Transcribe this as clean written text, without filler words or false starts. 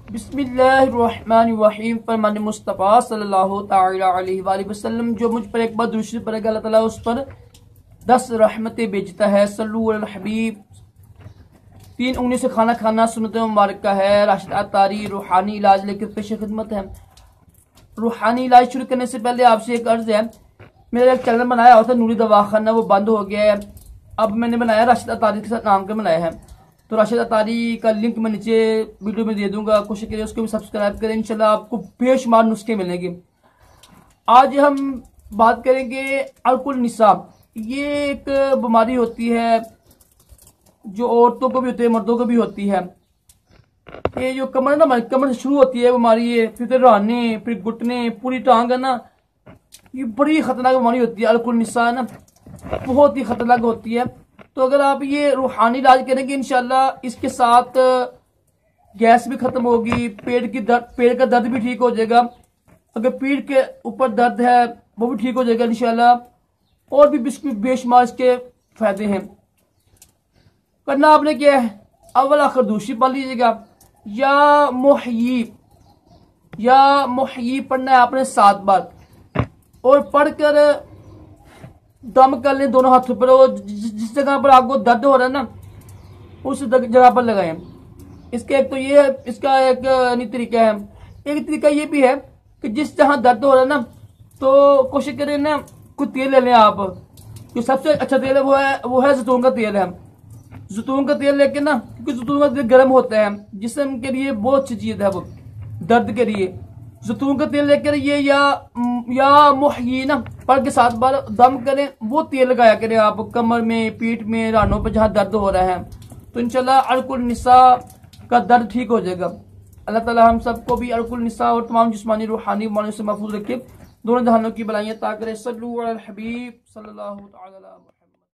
बिस्मिल्लाहिर्रहमानिर्रहीम। फरमान मुस्तफ़ा सल्लल्लाहु तआला अलैहि वसल्लम, जो मुझ पर एक बार दुरूद पढ़ेगा अल्लाह ताला उस पर 10 रहमतें भेजता है। सल्लु अलल हबीब। 3 उंगली से खाना खाना सुन्नत मुबारक का है। राशिद अत्तारी रूहानी इलाज लेकर पेश खिदमत है। रूहानी इलाज शुरू करने से पहले आपसे एक अर्ज है, मेरा एक चैनल बनाया हुआ था नूरी दवाखाना, वो बंद हो गया है। अब मैंने बनाया राशिद अत्तारी के साथ नाम का बनाया है, तो राशिद अत्तारी का लिंक मैं नीचे वीडियो में दे दूंगा, कोशिश करिए उसको भी सब्सक्राइब करें। इंशाल्लाह आपको बेशुमार नुस्खे मिलेंगे। आज हम बात करेंगे अर्कुल निसा। ये एक बीमारी होती है जो औरतों को भी होती है, मर्दों को भी होती है। ये जो कमर ना, कमर से शुरू होती है बीमारी, ये फिर रहने, फिर घुटने, पूरी टांग है ना, ये बड़ी खतरनाक बीमारी होती है। अर्कुल निसा ना बहुत ही खतरनाक होती है। तो अगर आप ये रूहानी इलाज करेंगे इंशाल्लाह, इसके साथ गैस भी खत्म होगी, पेट का दर्द भी ठीक हो जाएगा। अगर पीठ के ऊपर दर्द है वो भी ठीक हो जाएगा इंशाल्लाह। और भी बेशुमार इसके फायदे हैं। करना आपने क्या है, अव्वल आखिर दूसरी पढ़ लीजिएगा, या मुहय्यी पढ़ना है आपने 7 बार, और पढ़कर दम कर लें दोनों हाथों पर। वो जिस जगह पर आपको दर्द हो रहा है ना, उस जगह पर लगाएं। इसका एक तो ये है, इसका एक तरीका है। एक तरीका ये भी है कि जिस जहां दर्द हो रहा है ना, तो कोशिश करें ना कुछ तेल ले लें आप। जो सबसे अच्छा तेल है वो है जैतून का तेल है। जैतून का तेल लेके ना, क्योंकि जैतून का तेल गर्म होता है, जिस्म के लिए बहुत अच्छी चीज है वो, दर्द के लिए। जैतून का तेल लेकर ये या मुहय्यी ना पढ़ के 7 बार दम करें, वो तेल लगाया करें आप कमर में, पीठ में, रानों पर जहां दर्द हो रहा है। तो इंशाल्लाह अर्कुल निसा का दर्द ठीक हो जाएगा। अल्लाह ताला हम सबको भी अर्कुल निसा और तमाम जिस्मानी रूहानी बीमारियों से महफूज रखे, दोनों जहानों की बलाइयां अता करे। सल्लु अलल हबीब सल्लल्लाहु अलैहि वसल्लम।